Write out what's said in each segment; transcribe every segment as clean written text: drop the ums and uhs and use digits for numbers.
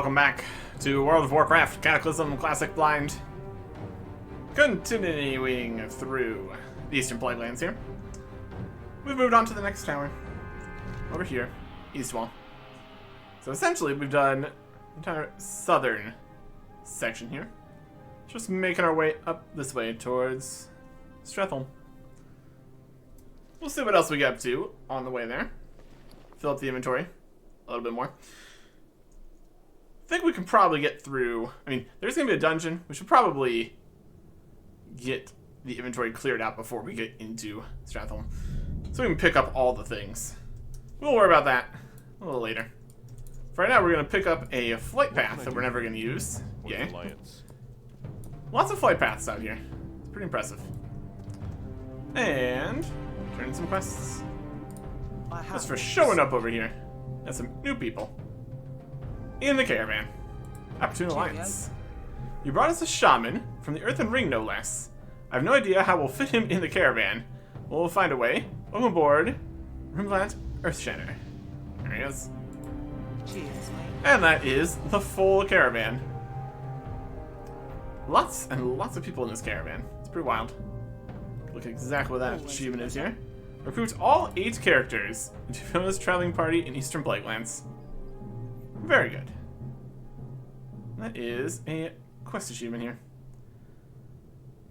welcome back to World of Warcraft Cataclysm Classic Blind. Continuing through the Eastern Plaguelands here. We've moved on to the next tower. Over here, East Wall. So essentially we've done the entire southern section here. Just making our way up this way towards Stratholme. We'll see what else we get up to on the way there. Fill up the inventory a little bit more. I think we can probably get through. I mean, there's going to be a dungeon. We should probably get the inventory cleared out before we get into Stratholme, so we can pick up all the things. We'll worry about that a little later. For right now, we're going to pick up a flight path that we're never going to use. Yay. Lots of flight paths out here. It's pretty impressive. And turn in some quests. Just for showing up over here. And some new people in the caravan. Opportune Alliance. You brought us a shaman from the Earthen Ring, no less. I have no idea how we'll fit him in the caravan. We'll find a way. Welcome aboard, Rimland Earthshatter. There he is. Cheers, mate. And that is the full caravan. Lots and lots of people in this caravan. It's pretty wild. Look at exactly what that achievement is here. Recruit all 8 characters into Fiona traveling party in Eastern Plaguelands. Very good. That is a quest achievement here.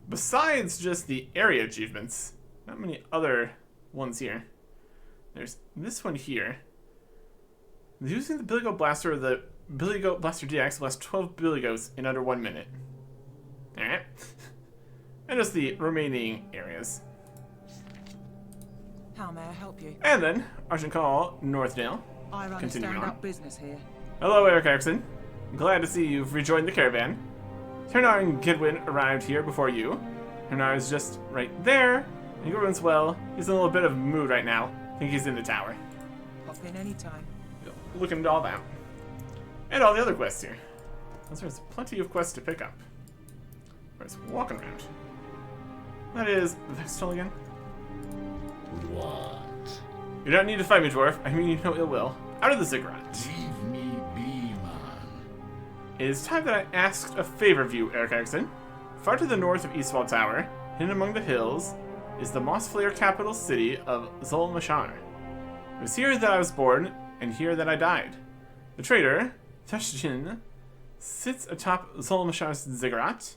Besides just the area achievements, not many other ones here. There's this one here. Using the Billy Goat Blaster or the Billy Goat Blaster DX lasts 12 Billy Goats in under 1 minute. Alright. And just the remaining areas. How may I help you? And then, Argent Call, Northdale. I run a Continuing on. stand-up business here. Hello, Eric Erickson. I'm glad to see you've rejoined the caravan. Ternar and Gidwin arrived here before you. Ternar is just right there. And Gidwin's, well, he's in a little bit of a mood right now. I think he's in the tower. Pop in anytime. Looking into all that. And all the other quests here. There's plenty of quests to pick up. Where's walking around? That is Vestal again. What? You don't need to fight me, dwarf. I mean, you know ill will. Out of the ziggurat. Leave me be, man. It is time that I asked a favor of you, Eric Erickson. Far to the north of Eastwall Tower, hidden among the hills, is the Mossflayer capital city of Zul'Mashar. It was here that I was born, and here that I died. The traitor, Theshjin, sits atop Zul'Mashar's ziggurat.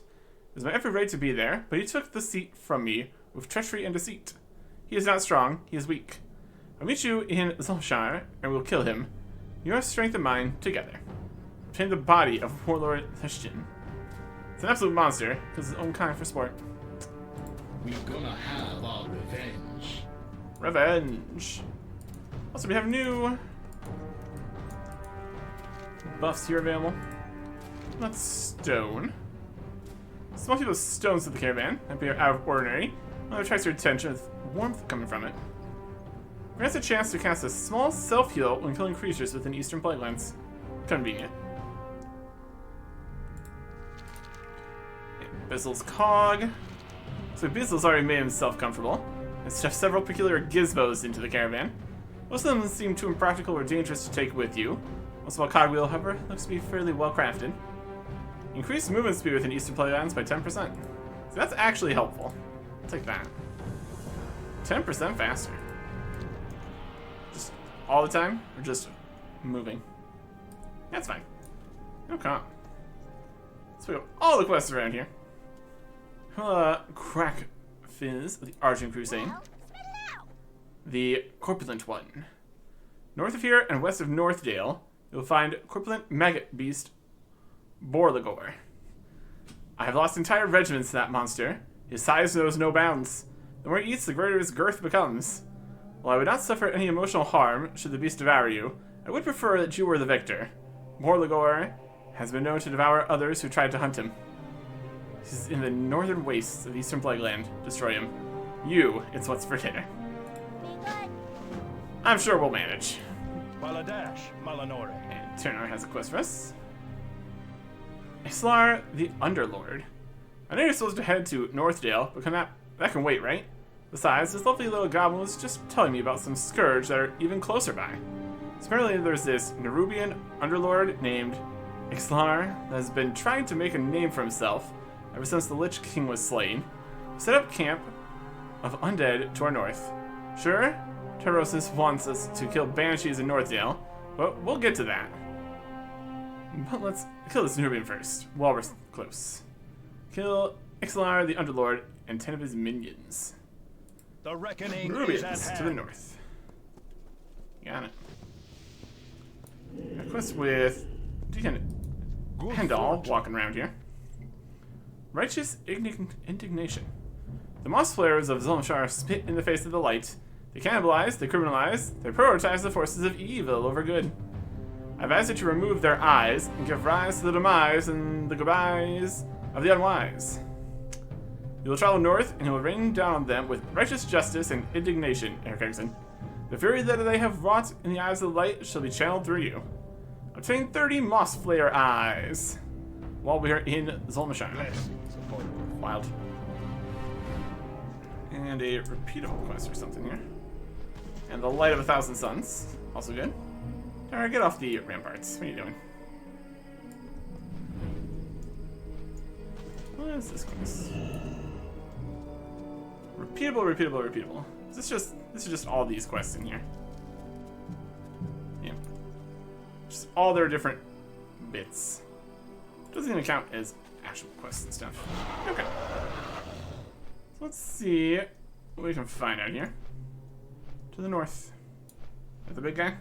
It is my every right to be there, but he took the seat from me with treachery and deceit. He is not strong, he is weak. I'll meet you in Zul'Mashar, and we'll kill him. Your strength and mine together. Obtain the body of Warlord Theshjin. It's an absolute monster, because his own kind for sport. We're gonna have our revenge. Revenge. Also, we have new buffs here available. Not stone. Small heap of stones to the caravan. That'd be out of ordinary. Well, it attracts your attention with warmth coming from it. Grants a chance to cast a small self-heal when killing creatures within Eastern Plaguelands. Convenient. Bizzle's Cog. So Bizzle's already made himself comfortable. And stuffed several peculiar gizmos into the caravan. Most of them seem too impractical or dangerous to take with you. Most of all, Cogwheel, however, looks to be fairly well crafted. Increase movement speed within Eastern Plaguelands by 10%. So that's actually helpful. I'll take that. 10% faster. Just all the time, or just moving? That's fine. No comp. So we have all the quests around here. Crack Fizz of the Argent Crusade. The Corpulent One. North of here and west of Northdale, you'll find Corpulent Maggot Beast Borligor. I have lost entire regiments to that monster. His size knows no bounds. The more he eats, the greater his girth becomes. While I would not suffer any emotional harm should the beast devour you, I would prefer that you were the victor. Borligor has been known to devour others who tried to hunt him. He's in the northern wastes of Eastern Plagueland. Destroy him. You, it's what's for dinner. I'm sure we'll manage. Baladash, Malanore. And Ternar has a quest for us. Islar the Underlord. I know you're supposed to head to Northdale, but that can wait, right? Besides, this lovely little goblin was just telling me about some scourge that are even closer by. So apparently there's this Nerubian underlord named Ixalar has been trying to make a name for himself ever since the Lich King was slain. Set up camp of undead to our north. Sure, Tyrosus wants us to kill banshees in Northdale, but we'll get to that. But let's kill this Nubian first, while we're close. Kill Ixalar the Underlord and 10 of his minions. The reckoning is Nubians at hand. to the north. Got it. A quest with Deacon Hendal walking around here. Righteous indignation. The moss flayers of Zulmashar spit in the face of the light. They cannibalize, they criminalize, they prioritize the forces of evil over good. I've asked you to remove their eyes and give rise to the demise and the goodbyes of the unwise. You will travel north, and you will rain down on them with righteous justice and indignation, Eric Erickson. The fury that they have wrought in the eyes of the light shall be channeled through you. Obtain 30 moss flayer eyes while we are in Zulmashar. Blessings upon you. Wild. And a repeatable quest or something here. And the Light of 1,000 Suns. Also good. Alright, get off the ramparts. What are you doing? What is this quest? Repeatable, repeatable, repeatable. This is just all these quests in here. Yeah. Just all their different bits. Doesn't even count as actual quests and stuff. Okay. So let's see what we can find out here. To the north. Is that the big guy?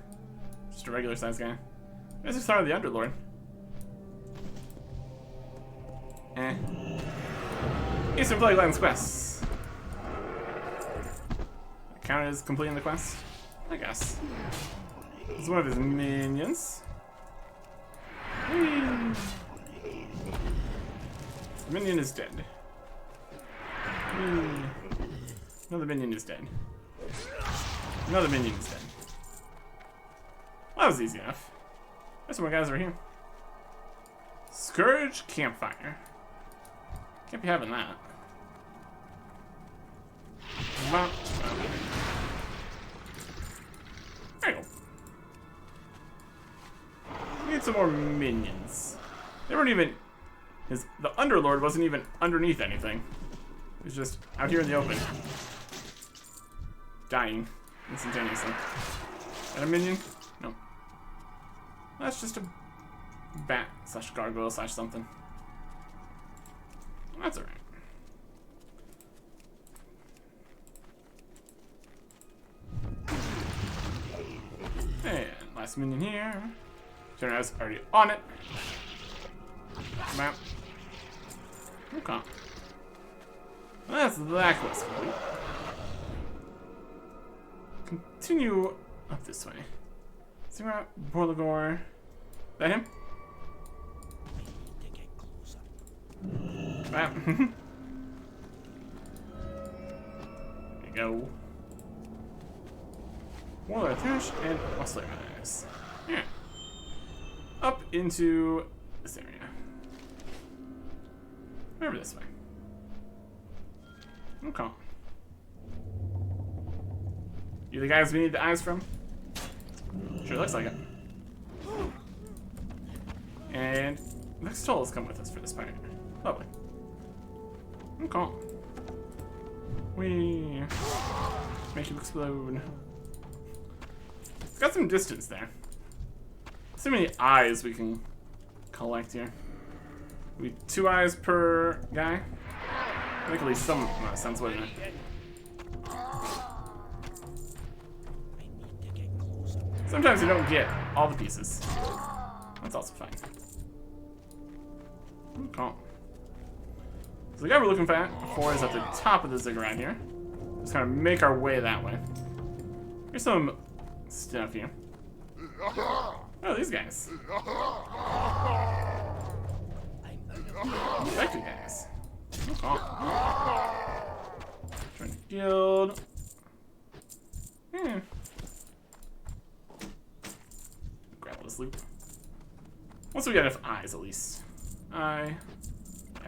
Just a regular sized guy. There's the start of the Underlord. Eastern Plaguelands quests. Count as completing the quest? I guess. This is one of his minions. Whee! The minion is dead. Whee! Another minion is dead. Another minion is dead. Well, that was easy enough. There's some more guys over here. Scourge Campfire. Can't be having that. There you go. We need some more minions. They weren't even... The Underlord wasn't even underneath anything. He was just out here in the open. Dying instantaneously. Is that a minion? No. That's just a bat slash gargoyle slash something. That's alright. And last minion here. General's already on it. Map. Okay. Well, that's that quest complete. Continue up this way. See where Borlagor. Is that him? Map. There you go. Warlord Thresh and Muscler Eyes. Yeah. Up into this area. Over this way. Okay. You the guys we need the eyes from? Sure looks like it. And next toll has come with us for this part. Lovely. Okay. We make him explode. It's got some distance there. See how many eyes we can collect here. We 2 eyes per guy. Make at least some sense, wouldn't it? Sometimes you don't get all the pieces. That's also fine. Okay. So the guy we're looking for is at the top of the ziggurat here. Just kind of make our way that way. Here's some stuff here. Oh, these guys. Infected guys. Okay. Trying to guild. Grapple this loop. Once we get enough eyes, at least.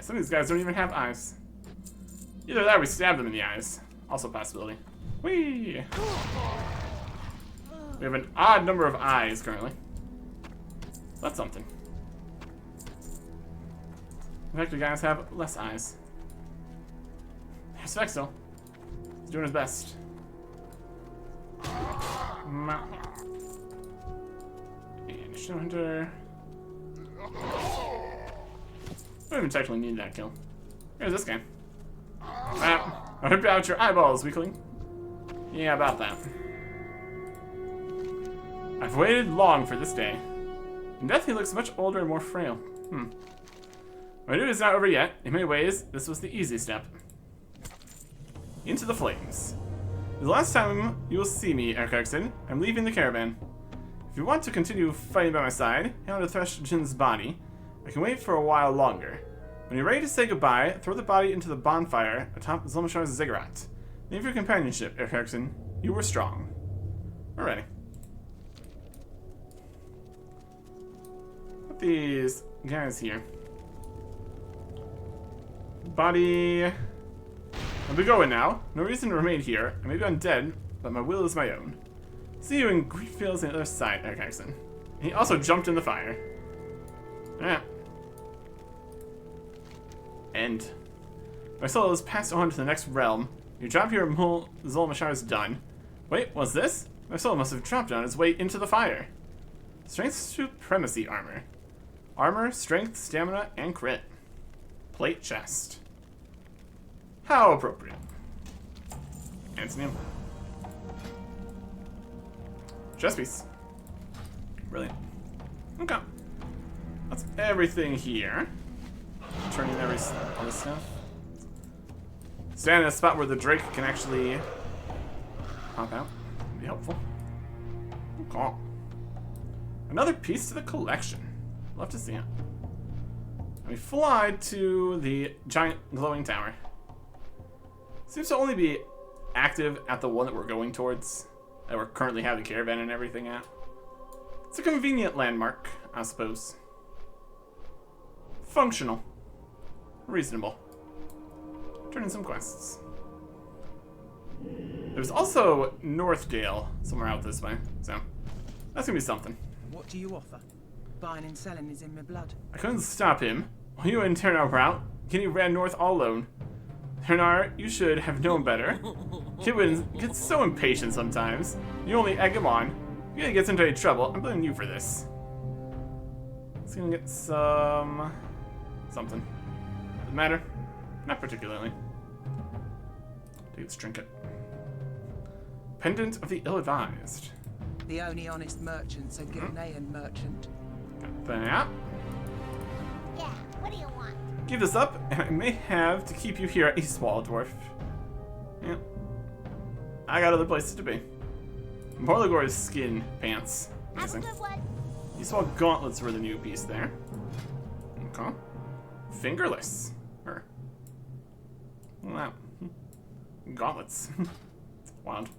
Some of these guys don't even have eyes. Either that or we stab them in the eyes. Also a possibility. Whee! We have an odd number of eyes currently. So that's something. Infected guys have less eyes. There's Vexel. He's doing his best. And Snow Hunter. Don't even technically need that kill. Here's this guy. I'll rip out your eyeballs, weakling. Yeah, about that. I've waited long for this day. In death, he looks much older and more frail. My duty is not over yet. In many ways, this was the easy step. Into the flames. The last time you will see me, Erkirkson, I'm leaving the caravan. If you want to continue fighting by my side, hang on to Thresh Jin's body. I can wait for a while longer. When you're ready to say goodbye, throw the body into the bonfire atop Zulmashar's ziggurat. Thank you for your companionship, Erkirkson. You were strong. We're ready. Put these guys here. Body. I'll be going now. No reason to remain here. I may be undead, but my will is my own. See you in green fields on the other side, Erkirkson. He also jumped in the fire. Yeah. End. My soul is passed on to the next realm. Your job here at Zulmashar is done. Wait, what's this? My soul must have dropped on its way into the fire. Strength supremacy armor. Armor, strength, stamina, and crit. Plate chest. How appropriate. Antonym. Chest piece. Brilliant. Okay. That's everything here. Turning all this stuff. Stand in a spot where the Drake can actually pop out. Would be helpful. Okay. Another piece to the collection. Love to see it. Let me fly to the giant glowing tower. Seems to only be active at the one that we're going towards. That we currently have the caravan and everything at. It's a convenient landmark, I suppose. Functional. Reasonable. Turn in some quests. There's also Northdale somewhere out this way, so that's gonna be something. What do you offer? Buying and selling is in my blood. I couldn't stop him. While you and Ternar were out, Kenny ran north all alone. Ternar, you should have known better. Kidwin gets so impatient sometimes. You only egg him on. If he gets into any trouble, I'm blaming you for this. Let's gonna get some... something. Doesn't matter. Not particularly. Take this trinket. Pendant of the Ill-Advised. The only honest merchant's a Gilnean merchant. Got that. Yeah, what do you want? Give this up, and I may have to keep you here at Eastwall, dwarf. Yep. I got other places to be. Morlagor's skin pants. Have a good one. Eastwall gauntlets were the new piece there. Okay. Fingerless. Wow. Gauntlets. Wild.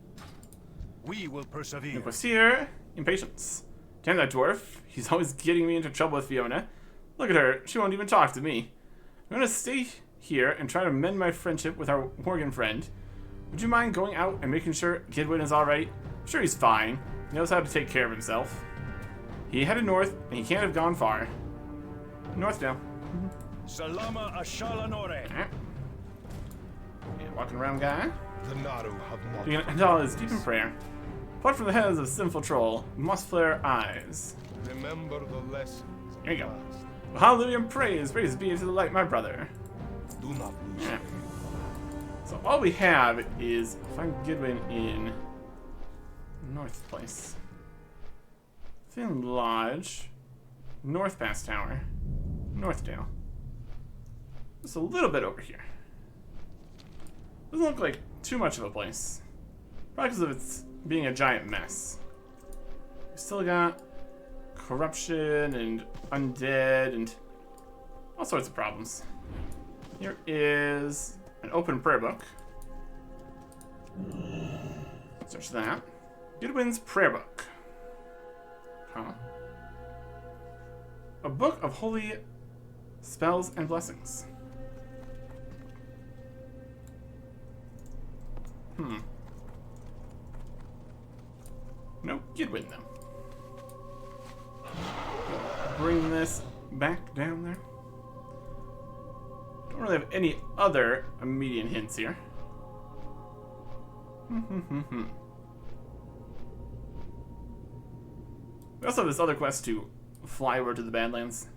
We will persevere. Quest here. Impatience. Damn that dwarf. He's always getting me into trouble with Fiona. Look at her. She won't even talk to me. I'm gonna stay here and try to mend my friendship with our Morgan friend. Would you mind going out and making sure Gidwin is alright? I'm sure he's fine. He knows how to take care of himself. He headed north, and he can't have gone far. Northdale. Salama Ashalanore. Alright. Yeah, walking around guy. The Naru have not. You can end all is deep in prayer. Pluck from the heads of sinful troll, must flare eyes. Remember the lessons of Here you the go. past. Well, hallelujah and praise be to the light, my brother. Do not lose Yeah. faith. So all we have is find Gidwin in North Place. Thin Lodge, North Pass Tower, Northdale. Just a little bit over here. Doesn't look like too much of a place. Probably because of its being a giant mess. We still got corruption and undead and all sorts of problems. Here is an open prayer book. Search that. Gidwin's prayer book. Huh. A book of holy spells and blessings. No Gidwin, though. Bring this back down there. Don't really have any other immediate hints here. We also have this other quest to fly over to the Badlands.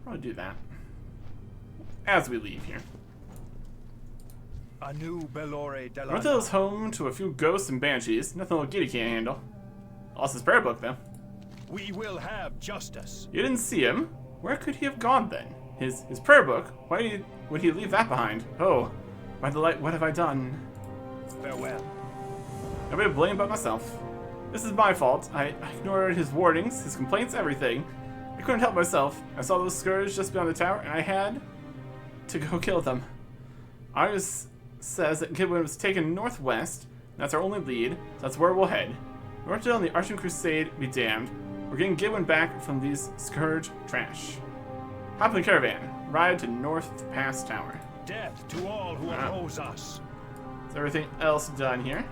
Probably do that as we leave here. Anu Belore Northill's home to a few ghosts and banshees. Nothing little Giddy can't handle. Lost his prayer book though. We will have justice. You didn't see him. Where could he have gone then? His prayer book? Why would he leave that behind? Oh, by the light, what have I done? Farewell. Nobody to blame but myself. This is my fault. I ignored his warnings, his complaints, everything. I couldn't help myself. I saw those scourge just beyond the tower, and I had to go kill them. Argus says that Gidwin was taken northwest, and that's our only lead, so that's where we'll head. Northdale and the Archon Crusade be damned. We're getting Gidwin back from these scourge trash. Hop in the caravan. Ride to North Pass Tower. Death to all who oppose us. Is everything else done here?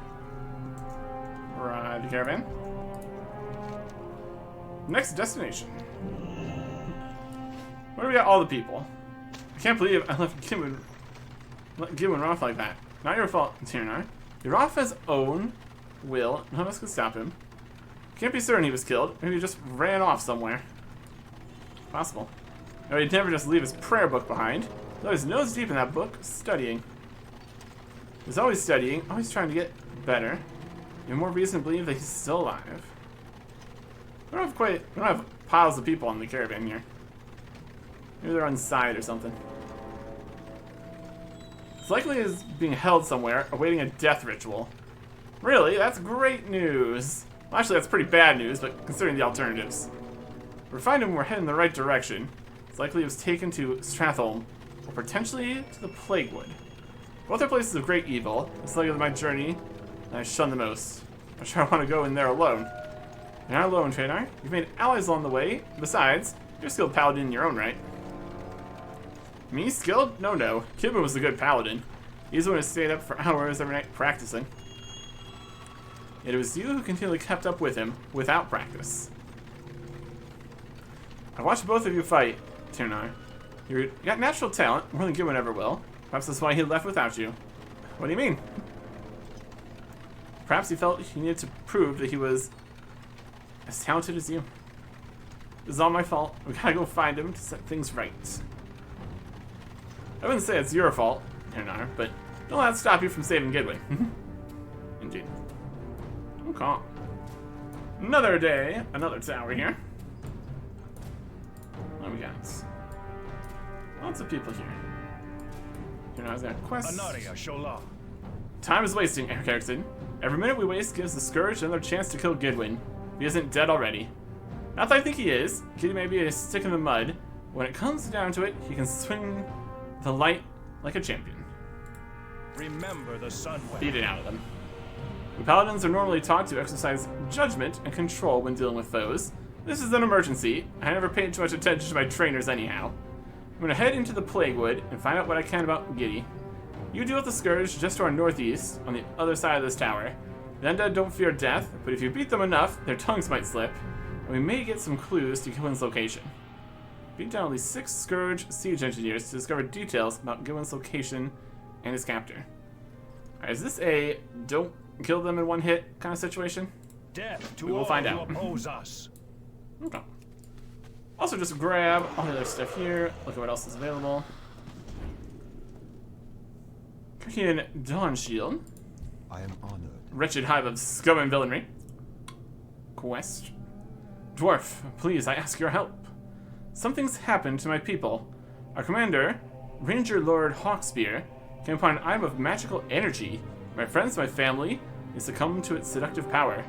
Ride the caravan. Next destination. Where do we got all the people? I can't believe I let Gidwin run off like that. Not your fault, Tiernar. You're off his own will. None of us can stop him. Can't be certain he was killed. Maybe he just ran off somewhere. Possible. No, he'd never just leave his prayer book behind. He's always nose deep in that book, studying. He's always studying, always trying to get better. You have more reason to believe that he's still alive. We don't have piles of people on the caravan here. Maybe they're on side or something. It's likely he's being held somewhere, awaiting a death ritual. Really? That's great news. Well, actually, that's pretty bad news, but considering the alternatives. We're finding we're heading in the right direction. It's likely he was taken to Stratholm, or potentially to the Plaguewood. Both are places of great evil. It's likely my journey, and I shun the most. I'm sure I want to go in there alone. You're not alone, Trainer. You've made allies along the way. Besides, you're a skilled paladin in your own right. Me? Skilled? No. Kidman was a good paladin. He's the one who stayed up for hours every night practicing. Yet it was you who continually kept up with him without practice. I watched both of you fight, Tiernar. You got natural talent, more than Gidwin ever will. Perhaps that's why he left without you. What do you mean? Perhaps he felt he needed to prove that he was as talented as you. This is all my fault. We gotta go find him to set things right. I wouldn't say it's your fault, Tiernar, but don't let that stop you from saving Gidwin. Indeed. Okay. Another day, another tower here. What do we got? Lots of people here. Tierna's got quests. Anaria Shola. Time is wasting, Eric Erickson. Every minute we waste gives the Scourge another chance to kill Gidwin. If he isn't dead already. Not that I think he is. Giddy may be a stick in the mud. When it comes down to it, he can swing the light like a champion. Remember the Sunway. Beat it out of them. We paladins are normally taught to exercise judgment and control when dealing with foes. This is an emergency. I never paid too much attention to my trainers anyhow. I'm gonna head into the Plaguewood and find out what I can about Giddy. You deal with the Scourge just to our northeast, on the other side of this tower. The undead don't fear death, but if you beat them enough, their tongues might slip, and we may get some clues to Gidwin's location. Beat down at least 6 Scourge siege engineers to discover details about Gidwin's location and his captor. Alright, is this a don't kill them in one hit kind of situation? Death to We will all find who out. oppose us. Okay. Also, just grab all the other stuff here. Look at what else is available. Cooking Dawn Shield. I am honored. Wretched hive of scum and villainy. Quest. Dwarf, please, I ask your help. Something's happened to my people. Our commander, Ranger Lord Hawkspear, came upon an item of magical energy. My friends, my family, they succumbed to its seductive power.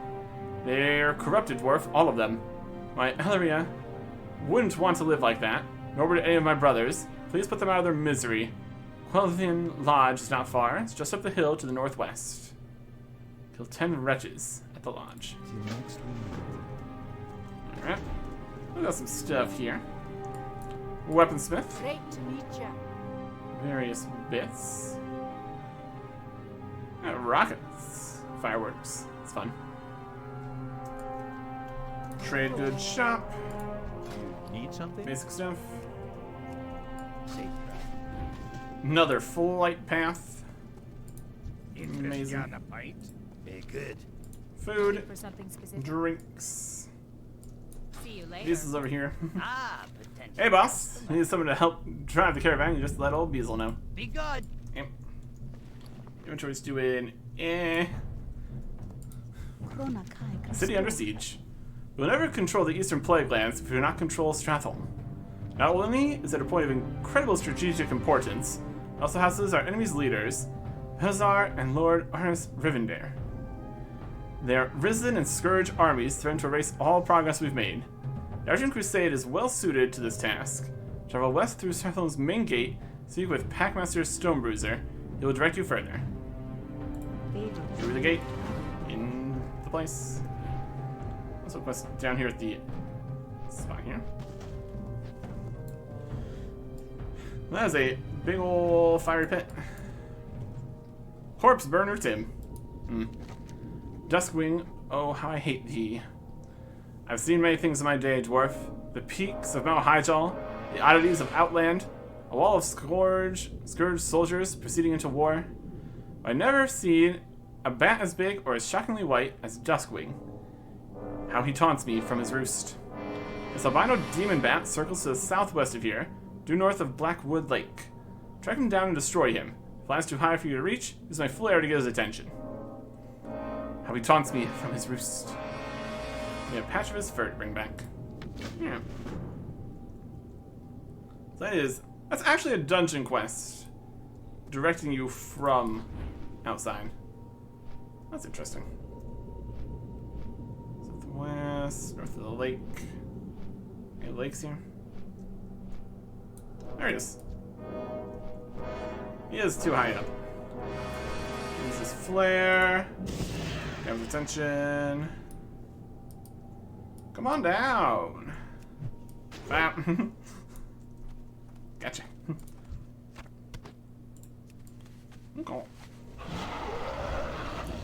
They're corrupted, dwarf, all of them. My Elleria wouldn't want to live like that, nor would any of my brothers. Please put them out of their misery. Quelthian Lodge is not far. It's just up the hill to the northwest. Kill 10 wretches at the lodge. Till next week. Alright. We got some stuff here. Weaponsmith. Great to meet you. Various bits. Rockets. Fireworks. It's fun. Trade goods shop. Need something? Basic stuff. Safe. Another flight path. Amazing. On a bite? Be good. Food, For something specific. drinks. See you later. Beasel's over here. Ah, potential. Hey, boss. You need someone to help drive the caravan. You just let old Beasel know. Be good. Yep. Inventory's doing City under siege. You'll never control the Eastern Plague Lands if you do not control Stratholme. Not only is it a point of incredible strategic importance, it also houses our enemy's leaders, Hazar and Lord Arnis Rivendare. Their Risen and Scourge armies threaten to erase all progress we've made. The Argent Crusade is well suited to this task. Travel west through Stratholme's main gate, speak with Packmaster Stonebruiser. He will direct you further. Through the gate, in the place. Also quest down here at the spot here. That is a big ol' fiery pit. Corpse burner Tim. Duskwing, oh how I hate thee. I've seen many things in my day, dwarf. The peaks of Mount Hyjal, the oddities of Outland, a wall of scourge soldiers proceeding into war. I've never seen a bat as big or as shockingly white as Duskwing. How he taunts me from his roost. This albino demon bat circles to the southwest of here, due north of Blackwood Lake. Track him down and destroy him. If flies too high for you to reach, use my flare to get his attention. How he taunts me from his roost. We have a patch of his fur to bring back. Yeah. So that's actually a dungeon quest. Directing you from outside. That's interesting. Southwest, north of the lake. Any lakes here? There he is. He is too high up. Use his flare. Grab his attention. Come on down. Bam. Gotcha. Okay.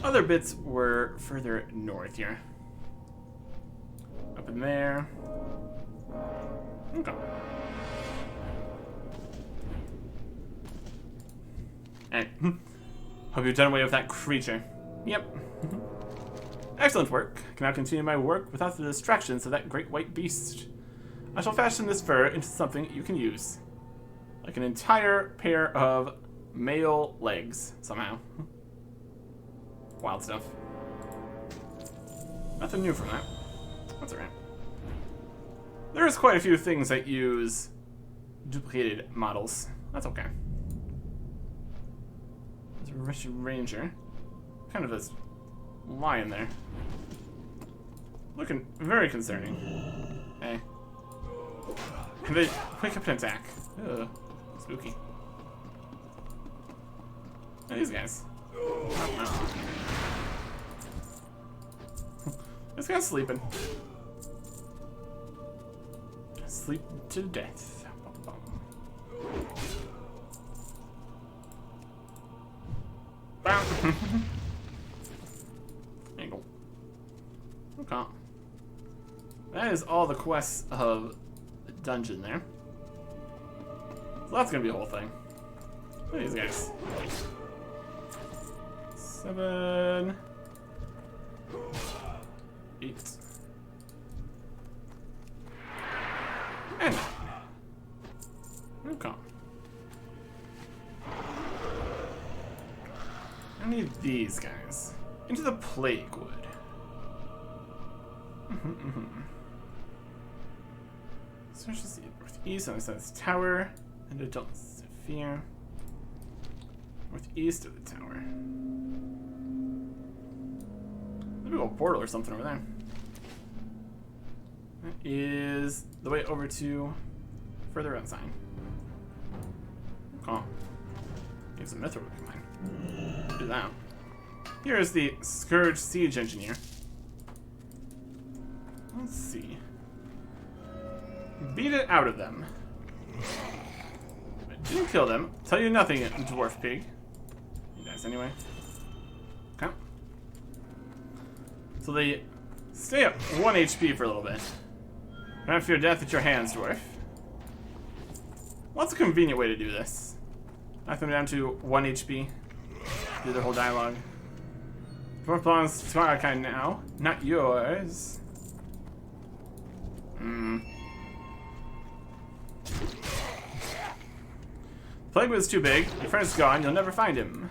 Other bits were further north here. Up in there. Okay. Hey. Hope you've done away with that creature. Yep. Excellent work. I can now continue my work without the distractions of that great white beast. I shall fashion this fur into something you can use. Like an entire pair of male legs, somehow. Wild stuff. Nothing new from that. That's alright. There's quite a few things that use duplicated models. That's okay. There's a rich ranger. Kind of this lion there. Looking very concerning. Hey. And they wake up and attack. Ugh. Spooky. And these guys. Oh, no. This guy's sleeping. Sleep to death. Bam. There you go. Okay. That is all the quests of the dungeon there. So that's gonna be a whole thing. Look at these guys. 7, 8, and 9. Okay. I need these guys. Into the Plague Wood. Search to see northeast on the side's tower. And Adult Sphere. Northeast of the tower. Maybe a portal or something over there. That is the way over to further outside. Oh. Use a Mithril command. Do that. Here is the Scourge Siege Engineer. Let's see. Beat it out of them. Didn't kill them. Tell you nothing, dwarf pig. He dies anyway. Okay. So they stay up 1 HP for a little bit. Don't have to fear death at your hands, dwarf. What's a convenient way to do this? Knock them down to 1 HP. Do their whole dialogue. Dwarf belongs to our kind now, not yours. Plague was too big. Your friend's gone. You'll never find him.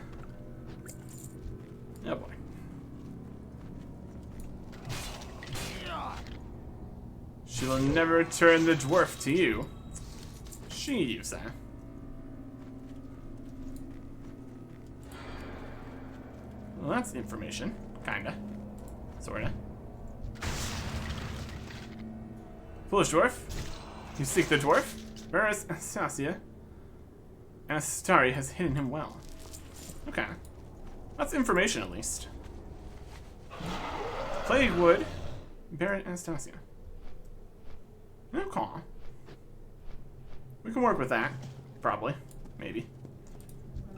Oh boy. She will never return the dwarf to you. She, you say. Well, that's information. Kinda. Sorta. Foolish dwarf. You seek the dwarf? Whereas Anastasia? Anastari has hidden him well. Okay. That's information, at least. Plague Wood. Baron Anastasia. Okay. We can work with that. Probably. Maybe.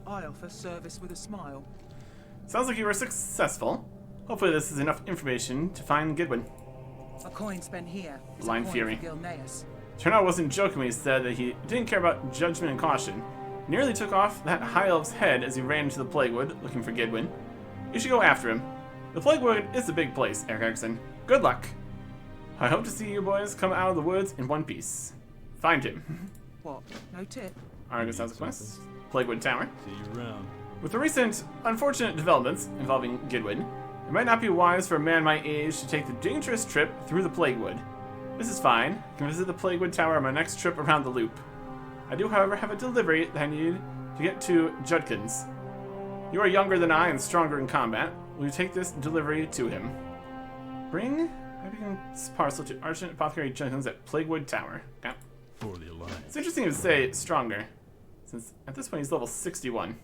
I offer service with a smile. Sounds like you were successful. Hopefully this is enough information to find Gidwin. A coin spent here is Blind a coin Fury. for Gilneas. Turnout wasn't joking when he said that he didn't care about judgment and caution. He nearly took off that high elf's head as he ran into the Plaguewood looking for Gidwin. You should go after him. The Plaguewood is a big place, Eric Erickson. Good luck. I hope to see you boys come out of the woods in one piece. Find him. What? No tip? Argus has a quest. Plaguewood Tower. See you around. With the recent unfortunate developments involving Gidwin, it might not be wise for a man my age to take the dangerous trip through the Plaguewood. This is fine. I can visit the Plaguewood Tower on my next trip around the loop. I do, however, have a delivery that I need to get to Judkins. You are younger than I and stronger in combat. Will you take this delivery to him? Bring this parcel to Argent Apothecary Judkins at Plaguewood Tower. Okay. For the Alliance. It's interesting to say stronger, since at this point he's level 61.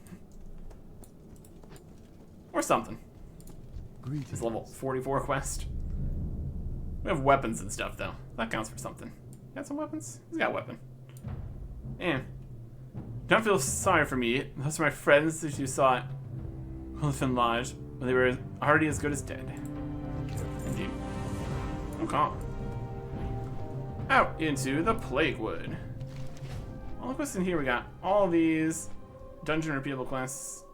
Or something. Greetings. His level 44 quest. We have weapons and stuff, though. That counts for something. Got some weapons? He's got a weapon. Don't feel sorry for me. Those are my friends that you saw at Elephant Lodge when they were already as good as dead. Indeed. Okay. Out into the Plaguewood. All the quests in here, we got all these dungeon repeatable quests,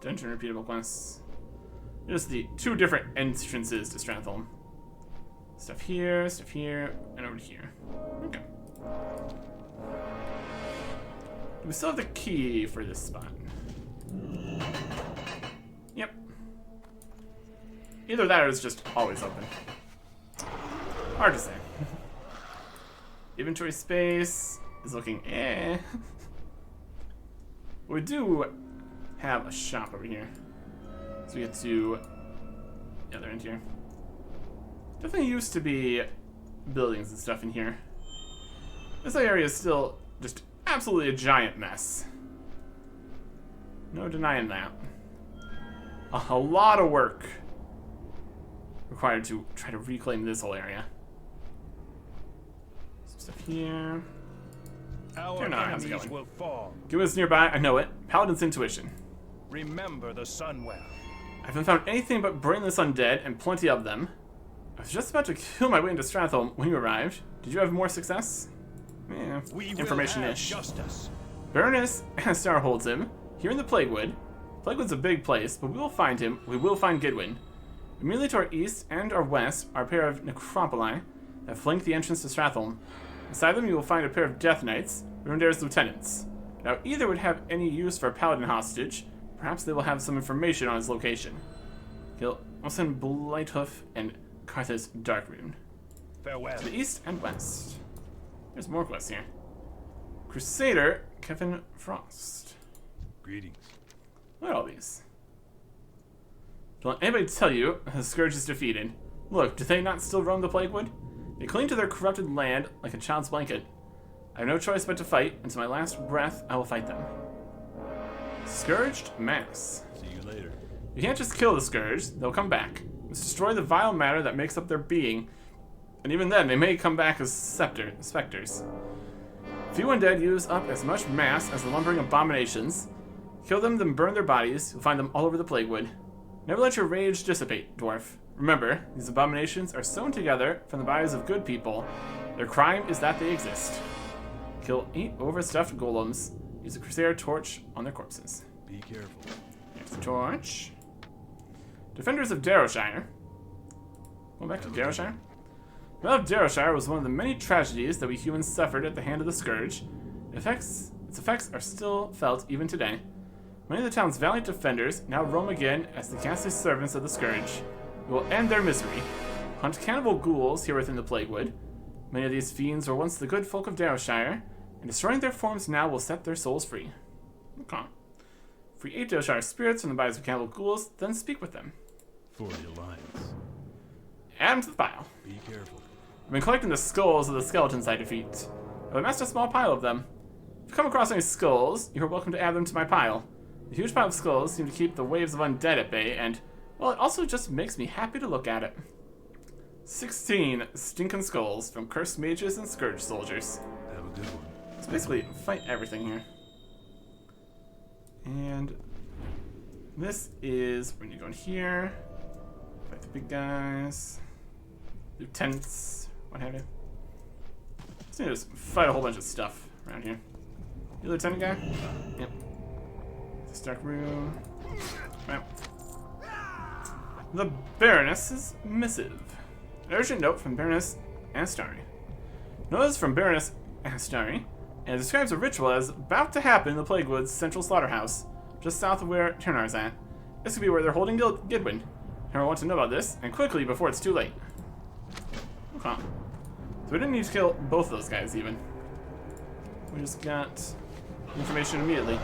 Just the 2 different entrances to Stratholme. Stuff here, and over here. Okay. Do we still have the key for this spot? Yep. Either that or it's just always open. Hard to say. Inventory space is looking We do have a shop over here. So we get to the other end here. Definitely used to be buildings and stuff in here. This area is still just absolutely a giant mess. No denying that. A lot of work required to try to reclaim this whole area. Some stuff here. Our How's it enemies going? will fall. Give us nearby. I know it. Paladin's intuition. Remember the Sunwell. I haven't found anything but brainless undead, and plenty of them. I was just about to kill my way into Stratholme when you arrived. Did you have more success? Yeah, We will information-ish. have justice. Baroness Anastar holds him, here in the Plaguewood. Plaguewood's a big place, but we will find him. We will find Gidwin. Immediately to our east and our west are a pair of necropoli that flank the entrance to Stratholme. Beside them you will find a pair of Death Knights, Rundair's lieutenants. Now either would have any use for a paladin hostage. Perhaps they will have some information on his location. Kill Olsen Blighthoof and Carthus Darkrune. Farewell. To the east and west. There's more quests here. Crusader Kevin Frost. Greetings. Look at all these. Don't let anybody tell you the Scourge is defeated. Look, do they not still roam the Plaguewood? They cling to their corrupted land like a child's blanket. I have no choice but to fight. Until my last breath, I will fight them. Scourged Mass. See you later. You can't just kill the Scourge. They'll come back. You must destroy the vile matter that makes up their being. And even then, they may come back as specters. Few undead use up as much mass as the lumbering abominations. Kill them, then burn their bodies. You'll find them all over the Plaguewood. Never let your rage dissipate, dwarf. Remember, these abominations are sewn together from the bodies of good people. Their crime is that they exist. Kill 8 overstuffed golems. Use a Crusader torch on their corpses. Be careful. There's the torch. Defenders of Darrowshire. Going back to Darrowshire. The Battle of Darrowshire was one of the many tragedies that we humans suffered at the hand of the Scourge. Its effects are still felt even today. Many of the town's valiant defenders now roam again as the ghastly servants of the Scourge. We will end their misery. Hunt cannibal ghouls here within the Plaguewood. Many of these fiends were once the good folk of Darrowshire, and destroying their forms now will set their souls free. Okay. Free 8 Darrowshire spirits from the bodies of cannibal ghouls, then speak with them. For the Alliance. Add them to the pile. Be careful. I've been collecting the skulls of the skeletons I defeat. I've amassed a small pile of them. If you come across any skulls, you are welcome to add them to my pile. The huge pile of skulls seem to keep the waves of undead at bay, and, well, it also just makes me happy to look at it. 16 stinking skulls from cursed mages and scourge soldiers. Have a good one. So basically, fight everything here. And this is when you go in here, fight the big guys, lieutenants, what have you. So you just fight a whole bunch of stuff around here. You lieutenant guy? Yep. This dark room. Right. The Baroness's missive. An urgent note from Baroness Astari. Notice from Baroness Astari, and it describes a ritual as about to happen in the Plaguewood's central slaughterhouse, just south of where Ternar's at. This could be where they're holding Gidwin. Everyone wants to know about this, and quickly before it's too late. Okay. So we didn't need to kill both of those guys even. We just got information immediately.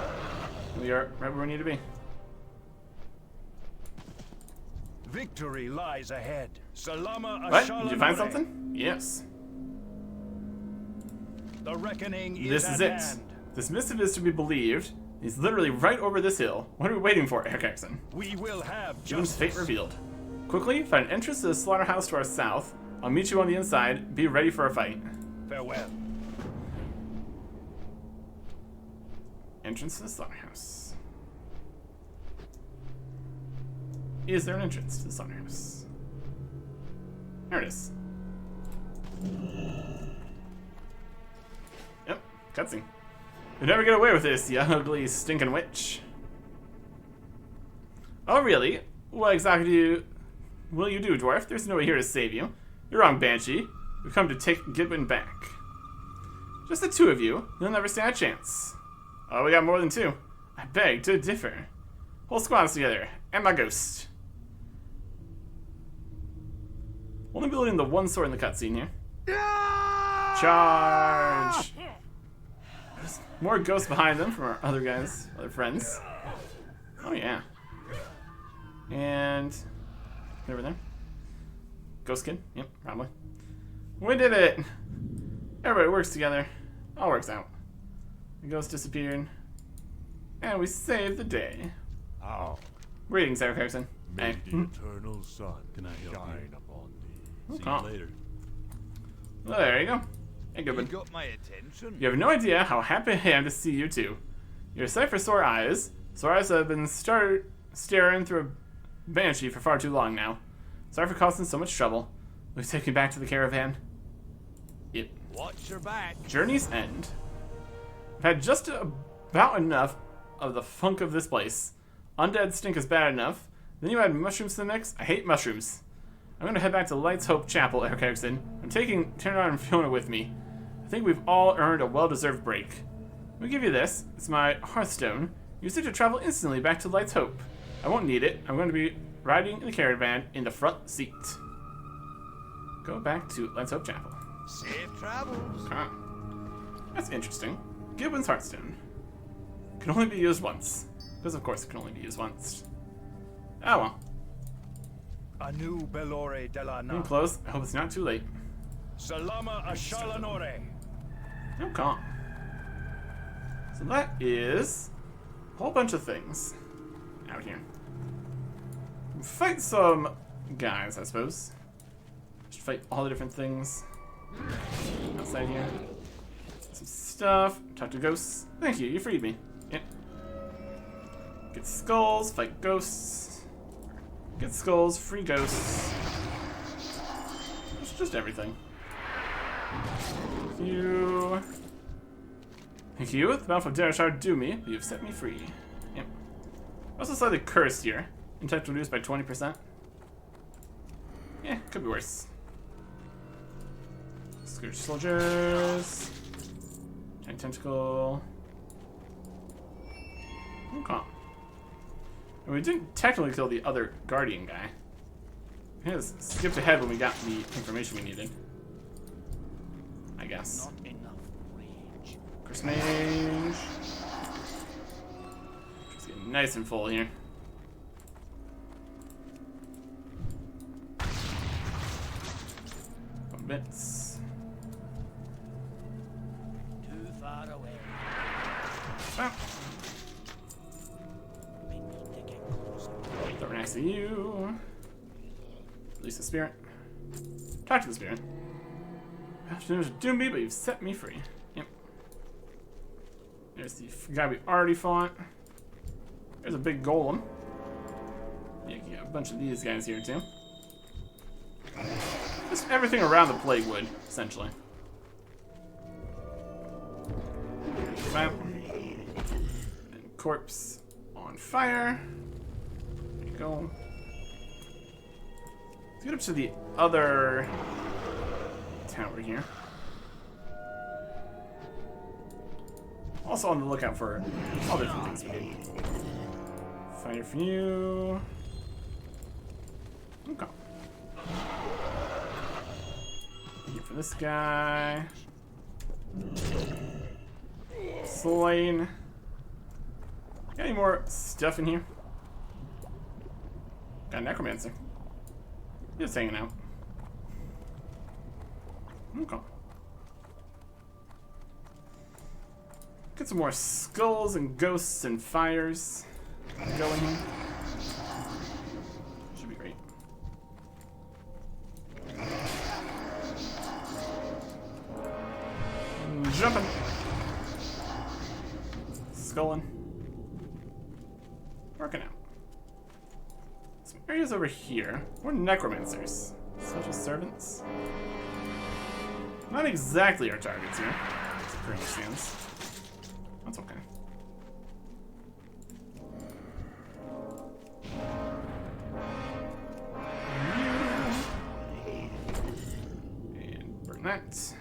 We are right where we need to be. Victory lies ahead. Salama What? Ashalanore. Did you find something? Yes. The reckoning is This is it. hand. This missive is to be believed. He's literally right over this hill. What are we waiting for, Erickson? We will have June's justice. fate revealed. Quickly, find an entrance to the slaughterhouse to our south. I'll meet you on the inside. Be ready for a fight. Farewell. Entrance to the slaughterhouse. Is there an entrance to the slaughterhouse? There it is. Yep, cutscene. You'll never get away with this, you ugly, stinking witch. Oh, really? What exactly will you do, dwarf? There's no way here to save you. You're wrong, Banshee. We've come to take Gidwin back. Just the two of you. You'll never stand a chance. Oh, we got more than two. I beg to differ. Whole squads together, and my ghost. Only building the one sword in the cutscene here. Charge! There's more ghosts behind them from our other guys, other friends. Oh yeah. And over there. Ghost kid? Yep, probably. We did it! Everybody works together. All works out. The ghost disappeared. And we saved the day. Oh. Greetings, Eric Harrison. May Hey. the eternal sun can I help shine upon thee. See Okay. you later. Well, there you go. Hey, You Goodman. got my attention. You have no idea how happy I am to see you two. You're a sight for sore eyes. Sore eyes have been staring through a banshee for far too long now. Sorry for causing so much trouble. Will you take me back to the caravan? Yep. Watch your back. Journey's end. I've had just about enough of the funk of this place. Undead stink is bad enough. Then you add mushrooms to the mix? I hate mushrooms. I'm gonna head back to Light's Hope Chapel, Eric Erickson. I'm taking Ternar and Fiona with me. I think we've all earned a well-deserved break. Let me give you this. It's my Hearthstone. Use it to travel instantly back to Light's Hope. I won't need it. I'm going to be riding in the caravan in the front seat. Go back to Light's Hope Chapel. Safe travels. Huh. That's interesting. Gilbin's Hearthstone. Can only be used once. Because of course it can only be used once. Oh well. Anu Belore de la Getting Na. close. I hope it's not too late. Salama Ashalanore. No calm. So that is a whole bunch of things out here. Fight some guys, I suppose. Just fight all the different things outside here. Some stuff. Talk to ghosts. Thank you, you freed me. Yep. Get skulls, fight ghosts. Get skulls, free ghosts. It's just everything. Thank you. Thank you. The Battle of Darashar do me, but you've set me free. Yep. Also slightly cursed here. Intellect reduced by 20%. Yeah, could be worse. Scourge soldiers. Giant tentacle. Okay. And we didn't technically kill the other guardian guy. He just skipped ahead when we got the information we needed. I guess. Not enough rage. Curse mage. Just getting nice and full here. Bits. Too far away. Ah. We need to get closer. Throw next to you. Release the spirit. Talk to the spirit. Afternoons do me, but you've set me free. Yep. There's the guy we already fought. There's a big golem. Yeah, you got a bunch of these guys here too. Just everything around the plague wood, essentially. Bam. And corpse on fire. There you go. Let's get up to the other tower here. Also on the lookout for all different things we need. Fire for you. Okay. Here for this guy. Slain. Got any more stuff in here? Got a necromancer. Just hanging out. Okay. Get some more skulls and ghosts and fires going here. Should be great. Jumping. Sculling. Working out. Some areas over here. More necromancers. Social servants. Not exactly our targets here. As it currently stands. That's okay. And burn that.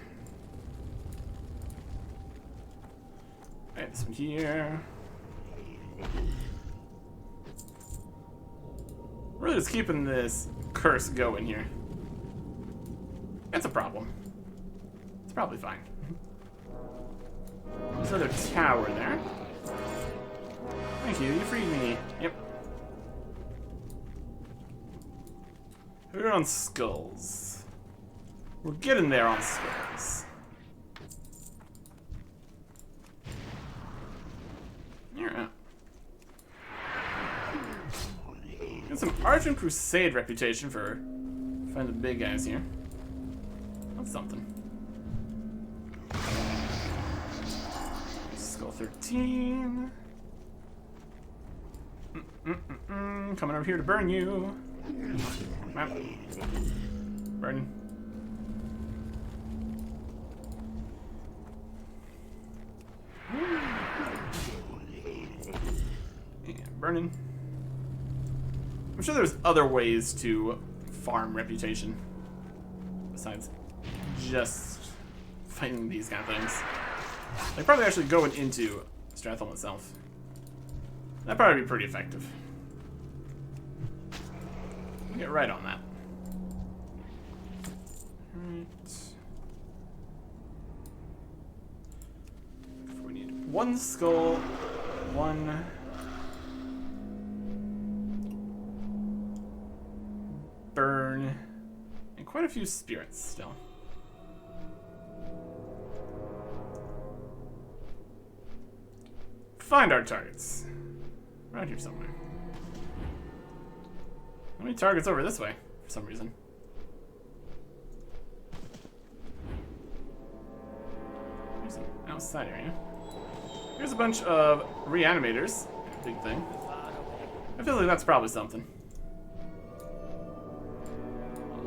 Alright, this one here. Really just keeping this curse going here. It's a problem. It's probably fine. There's another tower there. Thank you, you freed me. Yep. We're on skulls. We're getting there on skulls. Yeah. Got some Argent Crusade reputation for finding the big guys here. That's something. Skull 13. Coming over here to burn you. Burn. And burning. I'm sure there's other ways to farm reputation besides just fighting these kind of things. Like probably actually going into Stratholme itself. That'd probably be pretty effective. We'll get right on that. Alright. We need one skull, one burn, and quite a few spirits still. Find our targets. Around here somewhere. How many targets over this way, for some reason? There's an outside area. Here's a bunch of reanimators. Big thing. I feel like that's probably something.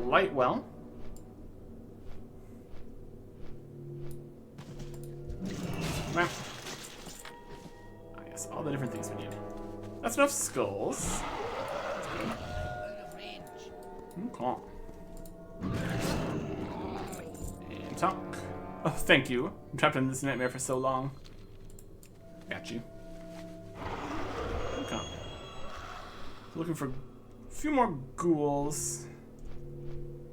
Light well. Well. Ah, yes, all the different things we need. That's enough skulls. Out of range. Okay. And talk. Oh, thank you. I'm trapped in this nightmare for so long. Got you. Okay. Looking for a few more ghouls.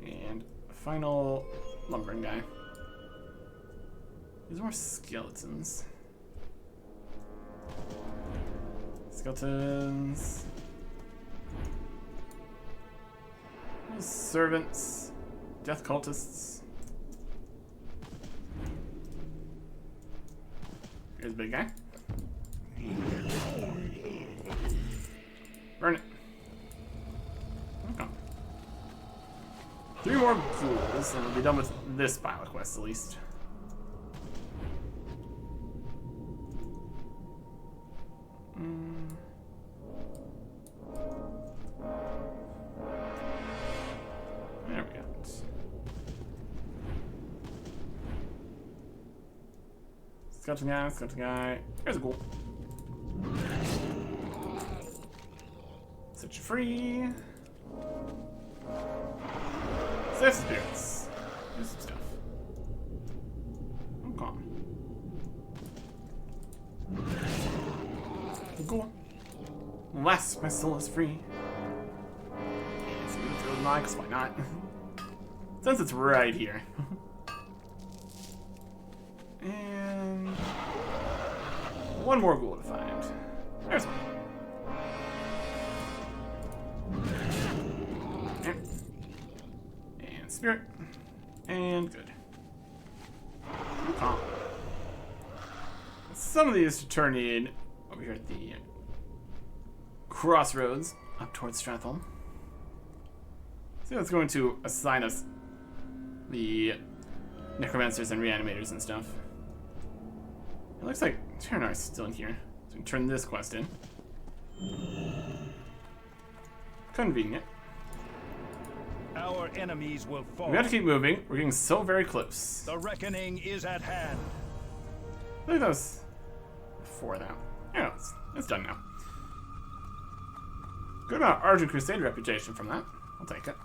And a final lumbering guy. These are more skeletons. Skeletons. Servants. Death cultists. Here's the big guy. Burn it. Okay. 3 more ghouls, and we'll be done with this pile of quests at least. There we go. Skeleton guy. Here's a ghoul. Set you free. Save spirits. Here's some stuff. Okay. Cool. Unless my soul is free. So we throw the mine, because why not? Since it's right here. And one more ghoul to find. There's one. And spirit. And good. Okay. Some of these to turn in over here at the crossroads up towards Stratholm. So that's going to assign us the necromancers and reanimators and stuff. It looks like Terranar's still in here. So we can turn this quest in. Convenient. Our enemies will fall. We have to keep moving. We're getting so very close. The reckoning is at hand. I think that was before that. Yeah, it's done now. Good amount of Argent Crusade reputation from that. I'll take it.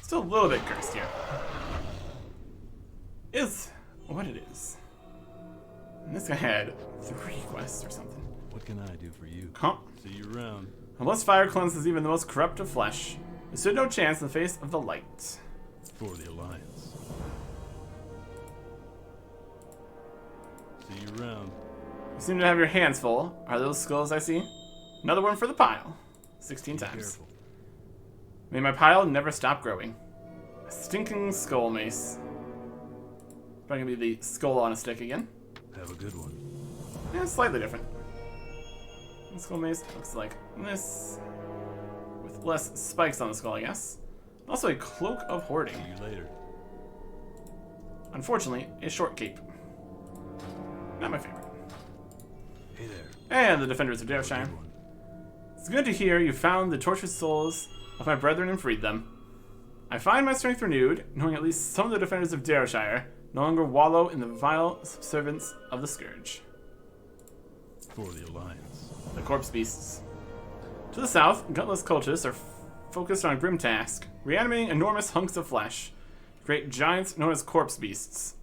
Still a little bit cursed here. Is what it is. And this guy had 3 quests or something. What can I do for you? Huh? See you around. Unless fire cleanses even the most corrupt of flesh, there stood no chance in the face of the light. For the Alliance. See you around. You seem to have your hands full. Are those skulls I see? Another one for the pile. 16 Be times. careful. May my pile never stop growing. A stinking skull mace. Probably gonna be the skull on a stick again. Have a good one. Yeah, slightly different. The skull mace looks like this. With less spikes on the skull, I guess. Also a cloak of hoarding. See you later. Unfortunately, a short cape. Not my favorite. Hey there. And the defenders of Dareshire. Good one. It's good to hear you found the tortured souls of my brethren and freed them. I find my strength renewed, knowing at least some of the defenders of Dareshire no longer wallow in the vile subservience of the Scourge. For the Alliance. The corpse beasts. To the south, gutless cultists are focused on a grim task, reanimating enormous hunks of flesh, great giants known as corpse beasts.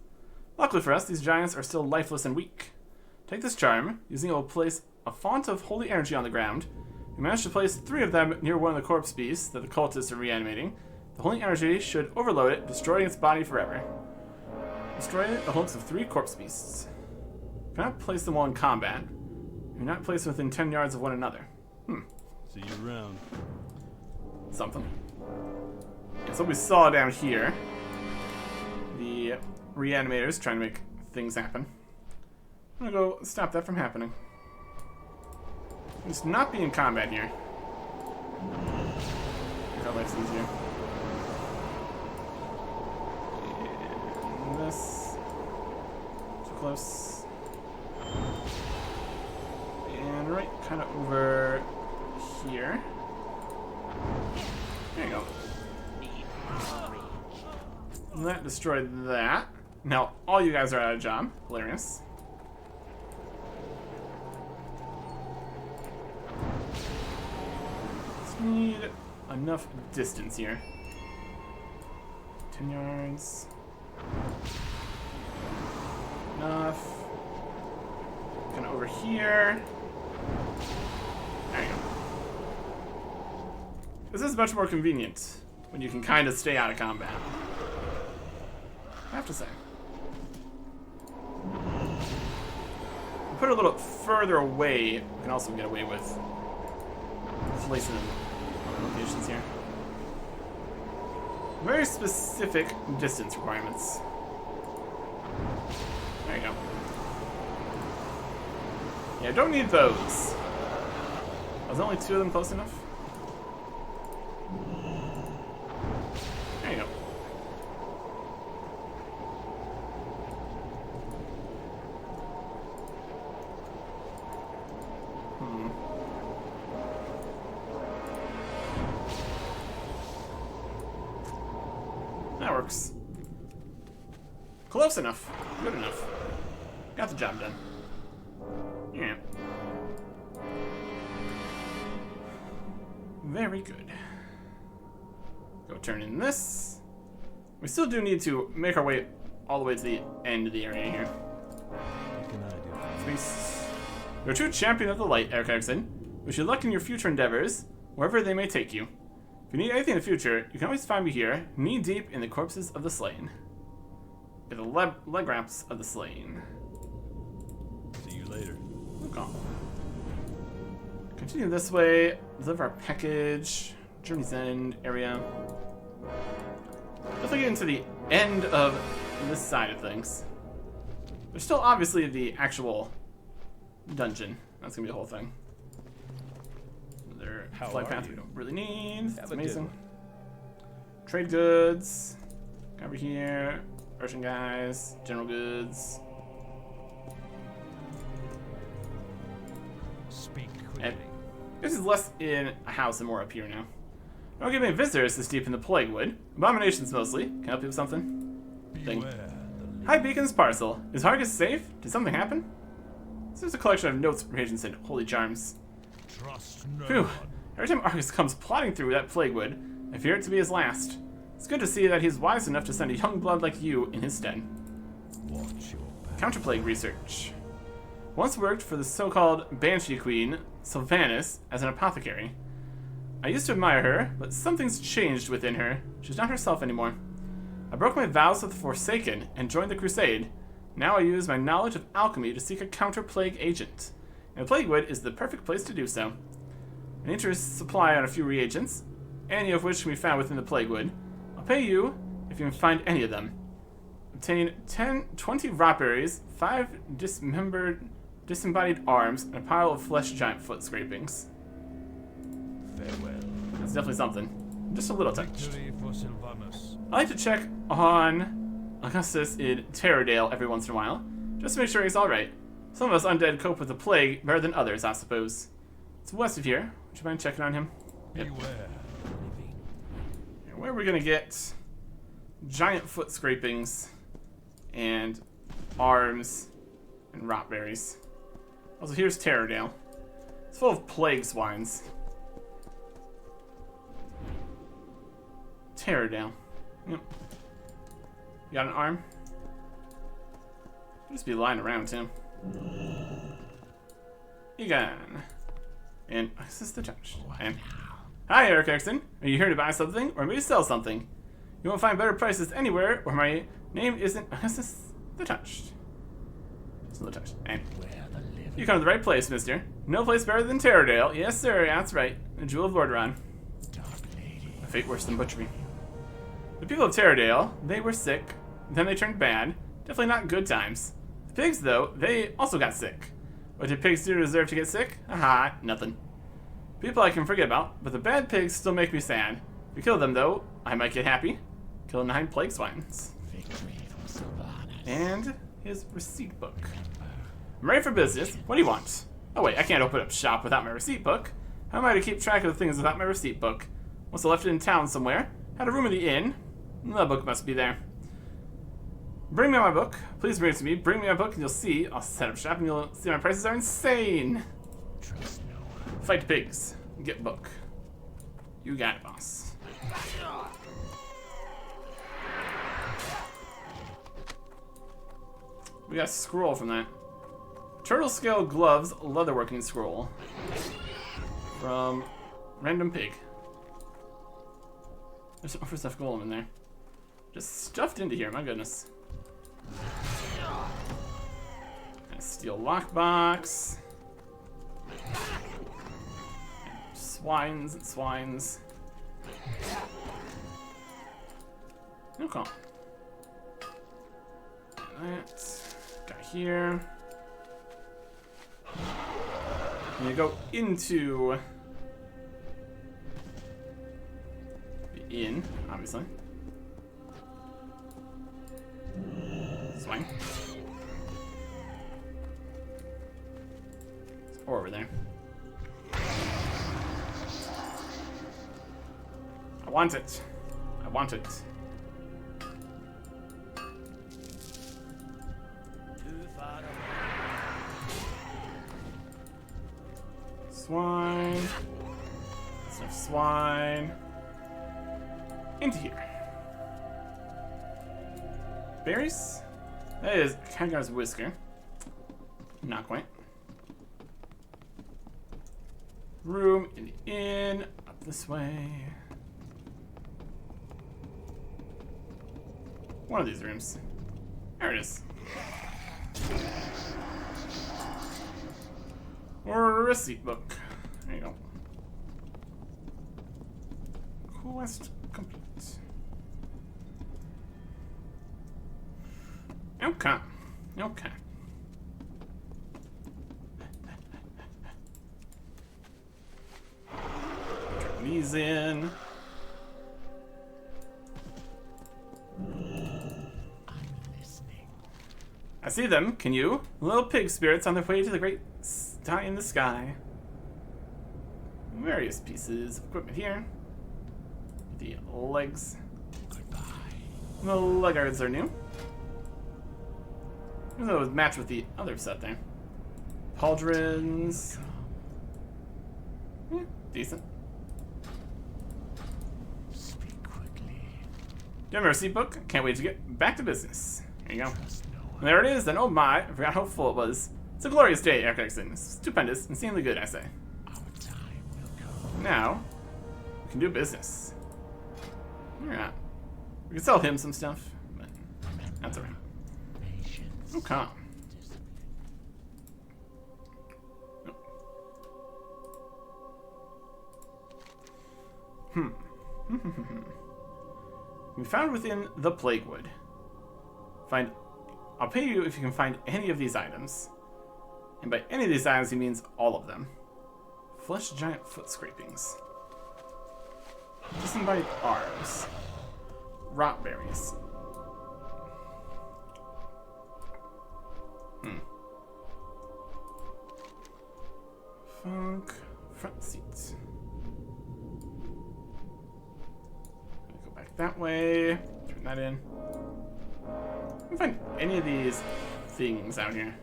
Luckily for us, these giants are still lifeless and weak. Take this charm, using it will place a font of holy energy on the ground. We managed to place 3 of them near one of the corpse beasts that the cultists are reanimating. The holy energy should overload it, destroying its body forever. Destroy the hopes of 3 corpse beasts. You cannot place them while in combat. You're not placed within 10 yards of one another. See you around. Something. So we saw down here the reanimators trying to make things happen. I'm gonna go stop that from happening. Just not be in combat here. Make our lives easier. And this. Too close. And right kind of over here. There you go. And that destroyed that. Now all you guys are out of job. Hilarious. need enough distance here. 10 yards. Enough. Kind of over here. There you go. This is much more convenient when you can kind of stay out of combat. I have to say. Put it a little further away, we can also get away with placing them on locations here. Very specific distance requirements. There you go. Yeah, don't need those. Was only 2 of them close enough? There you go. That works. Close enough. Good enough. Got the job done. Yeah. Very good. Go turn in this. We still do need to make our way all the way to the end of the area here. What can I do? Space. You're a true champion of the light, Eric Erickson. Wish you luck in your future endeavors, wherever they may take you. If you need anything in the future, you can always find me here, knee deep in the corpses of the slain. In the leg wraps of the slain. See you later. Okay. Continue this way, deliver our package, Journey's End area. Definitely get into the end of this side of things. There's still obviously the actual dungeon. That's gonna be the whole thing. Another How flight are path you? we don't really need. That's Have a good amazing. one. Trade goods. Over here. Russian guys. General goods. Speak And quickly. this is less in a house and more up here now. Don't give me visitors this deep in the plague wood. Abominations mostly. Can I help you with something? Thing. Beware the Hi, Beacon's parcel. Is Hargus safe? Did something happen? This is a collection of notes, reagents, and holy charms. trust no Phew. one. Every time Argus comes plodding through that plague wood, I fear it to be his last. It's good to see that he's wise enough to send a young blood like you in his stead. Watch your back. Counterplague research. Once worked for the so-called Banshee Queen, Sylvanas, as an apothecary. I used to admire her, but something's changed within her. She's not herself anymore. I broke my vows with the Forsaken and joined the Crusade. Now I use my knowledge of alchemy to seek a counter-plague agent. And the Plague Wood is the perfect place to do so. An interest supply on a few reagents, any of which can be found within the Plague Wood. I'll pay you if you can find any of them. Obtain 20 rot berries, 5 disembodied arms, and a pile of flesh giant foot scrapings. Farewell. That's definitely something. Just a little touch. Victory for Sylvanus. I like to check on Augustus in Terrordale every once in a while, just to make sure he's alright. Some of us undead cope with the plague better than others, I suppose. It's west of here. Would you mind checking on him? Yep. Beware. Where are we gonna get giant foot scrapings and arms and rot berries? Also, here's Terrordale. It's full of plague swines. Terrordale. Yep. You got an arm? Just be lying around, Tim. Egon. And is this the touch? And hi, Eric Erickson. Are you here to buy something or maybe sell something? You won't find better prices anywhere where my name isn't. Is this the touched? Still the touched. And you come to the right place, mister. No place better than Terrordale. Yes, sir. That's right. The Jewel of Lordaeron. A fate worse than butchery. The people of Terrordale, they were sick. Then they turned bad. Definitely not good times. The pigs, though, they also got sick. What did pigs do to deserve to get sick? Aha, nothing. People I can forget about, but the bad pigs still make me sad. If you kill them, though, I might get happy. Kill 9 plague swines. And his receipt book. I'm ready for business. What do you want? Oh wait, I can't open up shop without my receipt book. How am I to keep track of the things without my receipt book? Must have left it in town somewhere. Had a room in the inn. The book must be there. Bring me my book. Please bring it to me. Bring me my book and you'll see. I'll set up shop and you'll see my prices are insane. Fight pigs. Get book. You got it, boss. We got a scroll from that. Turtle scale gloves, leatherworking scroll. From Random Pig. There's an overstuffed golem in there. Just stuffed into here, my goodness. And a steel lockbox. Swines and swines. Okay. That. Got here. And you go into the inn, obviously. Swing. Or over there. I want it. I want it. Swine. Some swine. Into here. Berries? That is Khadgar's whisker. Not quite. Room in the inn. Up this way. One of these rooms. There it is. Or a receipt book. There you go. Quest complete. Okay. Okay. Turn these in. I see them, can you? Little pig spirits on their way to the great star in the sky. Various pieces of equipment here. The legs. Goodbye. The leggards are new. Even though it would match with the other set there. Pauldrons. Decent. Speak quickly. Do you have a receipt book? Can't wait to get back to business. There you go. And there it is, and oh my, I forgot how full it was. It's a glorious day, Cataclysm. Stupendous, insanely good, I say. Our time will come. Now, we can do business. Yeah. We can sell him some stuff, but that's alright. Patience. Okay. We found within the Plaguewood. I'll pay you if you can find any of these items. And by any of these items, he means all of them. Flesh giant foot scrapings. Disembodied arms. Rot berries. Funk. Front seats. Go back that way. Turn that in. I can find any of these things out here.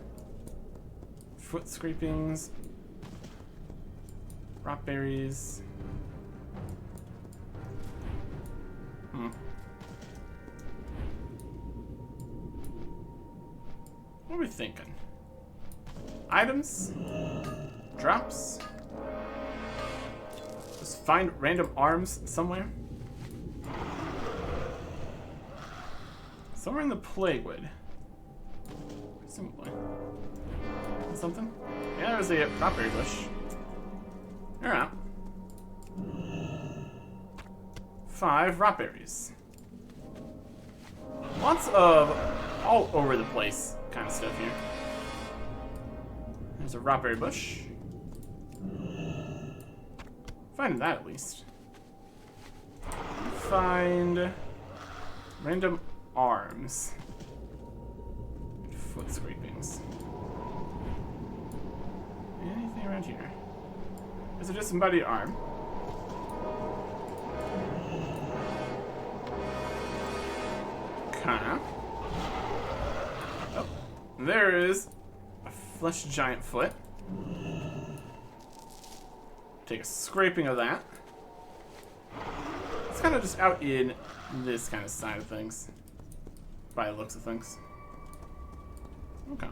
Foot scrapings. Rot berries. What are we thinking? Items? Drops? Just find random arms somewhere? Somewhere in the Plaguewood. Presumably. Something? Yeah, there's a raspberry bush. Alright. 5 raspberries. Lots of all over the place kind of stuff here. There's a raspberry bush. Find that at least. Find random arms. Foot scrapings. Anything around here? Is it just somebody's arm? Kinda. Oh, there is a flesh giant foot. Take a scraping of that. It's kind of just out in this kind of side of things. By the looks of things. Okay.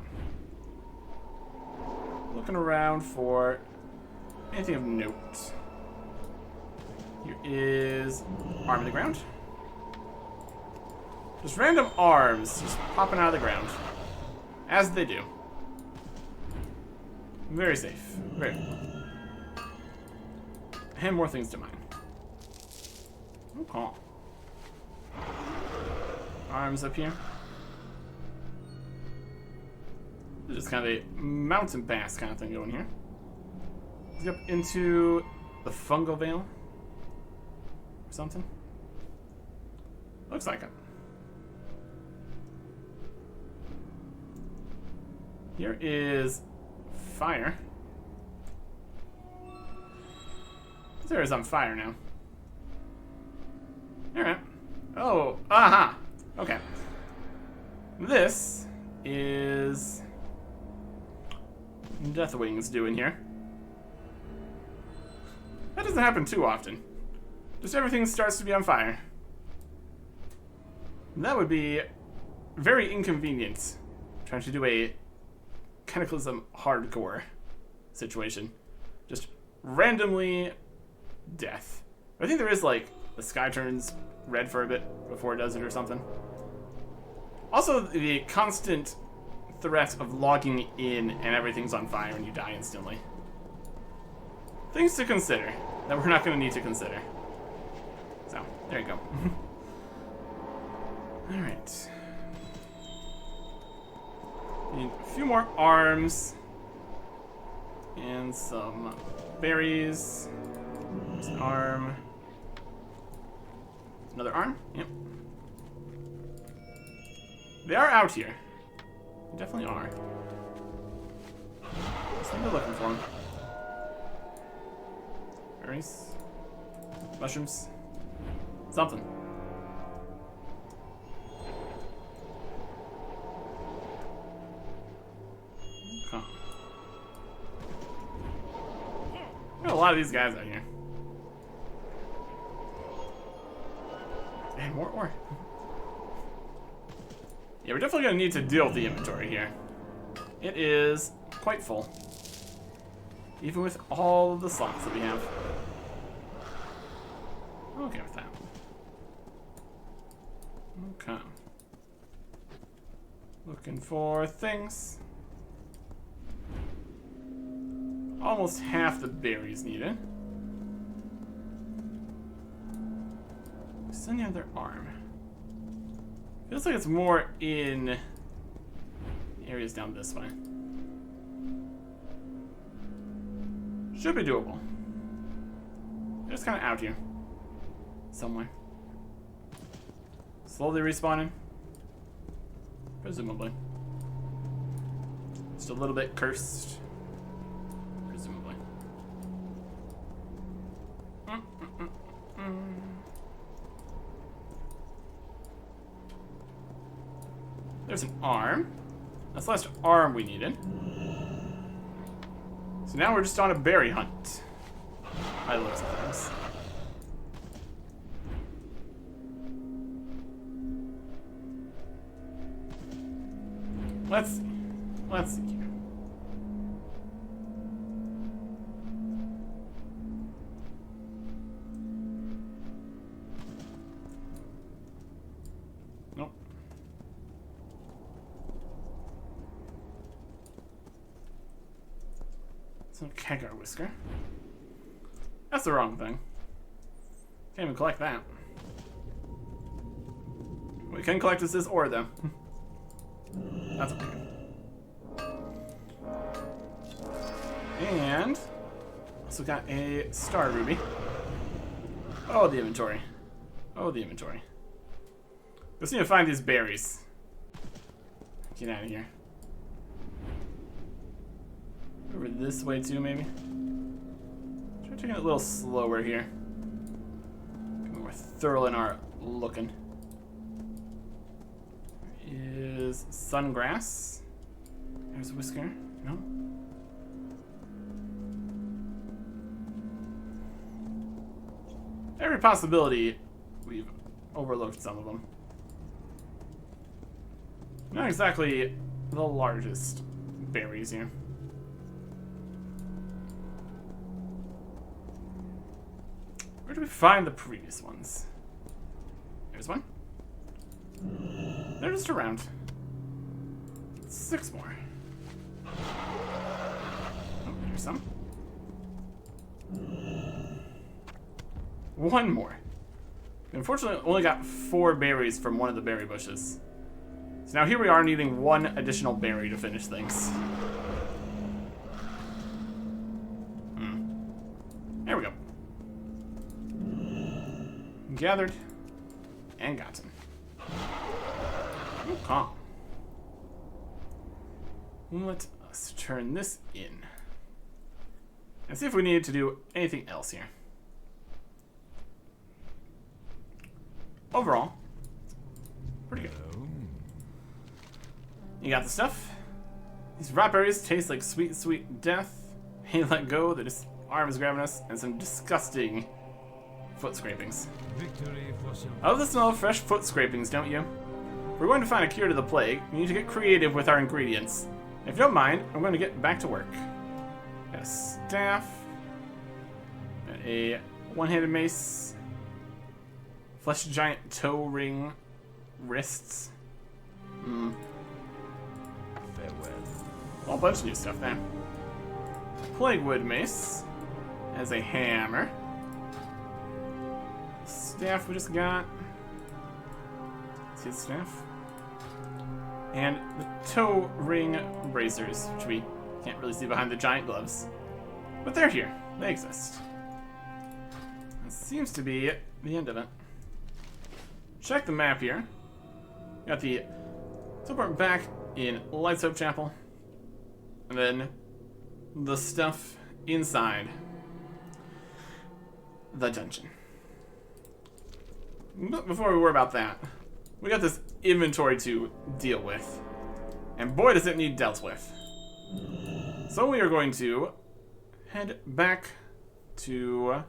Looking around for anything of note. Here is arm in the ground. Just random arms just popping out of the ground. As they do. Very safe. Very cool. And more things to mine. Okay. Arms up here. There's just kind of a mountain pass kind of thing going here. Let's get up into the fungal veil. Or something. Looks like it. Here is fire. This area is on fire now. Alright. Oh, aha! Okay. This is Deathwing's doing here. That doesn't happen too often. Just everything starts to be on fire. And that would be very inconvenient. Trying to do a Cataclysm hardcore situation. Just randomly death. I think there is like the sky turns red for a bit before it does it or something. Also, the constant threat of logging in and everything's on fire and you die instantly. Things to consider that we're not going to need to consider. So, there you go. Alright. Need a few more arms. And some berries. There's an arm. Another arm? Yep. They are out here. They definitely are. Just think they're looking for them. Berries. Mushrooms. Something. Huh. Got a lot of these guys out here. And more ore. Yeah, we're definitely going to need to deal with the inventory here. It is quite full. Even with all of the slots that we have. I'm okay with that. Okay. Looking for things. Almost half the berries needed. What's in the other arm? Feels like it's more in areas down this way. Should be doable. They're just kind of out here. Somewhere. Slowly respawning. Presumably. Just a little bit cursed. Presumably. There's an arm. That's the last arm we needed. So now we're just on a berry hunt. By the looks of things. Let's see. Let's see here. Nope. Some Kegger whisker. That's the wrong thing. Can't even collect that. What we can collect is this ore, though. That's okay. And also got a star ruby. Oh, the inventory. Oh, the inventory. Just need to find these berries. Get out of here. Over this way too, maybe. Try taking it a little slower here. Be more thorough in our looking. Is sungrass. There's a whisker. No. Every possibility we've overlooked some of them. Not exactly the largest berries here. Where do we find the previous ones? There's one. They're just around. 6 more. Oh, there's some. 1 more. Unfortunately, only got 4 berries from one of the berry bushes. So now here we are needing 1 additional berry to finish things. There we go. Gathered and gotten. Ooh, calm. Let us turn this in. And see if we need to do anything else here. Overall, pretty good. You got the stuff. These rot berries taste like sweet, sweet death. Hey, let go, the arm is grabbing us, and some disgusting foot scrapings. Victory for Sylvanas. I love the smell of fresh foot scrapings, don't you? We're going to find a cure to the plague. We need to get creative with our ingredients. If you don't mind, I'm going to get back to work. Got a staff. Got a one-handed mace. Flesh giant toe ring. Wrists. Farewell. A whole bunch of new stuff there. Plaguewood mace. As a hammer. Staff we just got. See the staff. And the toe ring bracers, which we can't really see behind the giant gloves. But they're here. They exist. That seems to be the end of it. Check the map here. Got the teleport back in Light Soap Chapel. And then the stuff inside the dungeon. But before we worry about that, we got this inventory to deal with. And boy does it need dealt with. So we are going to head back to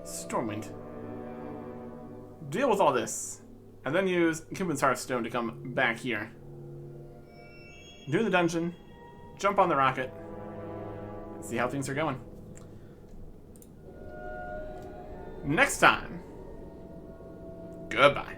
Stormwind. Deal with all this. And then use Cupid's Hearthstone to come back here. Do the dungeon. Jump on the rocket. And see how things are going. Next time. Goodbye.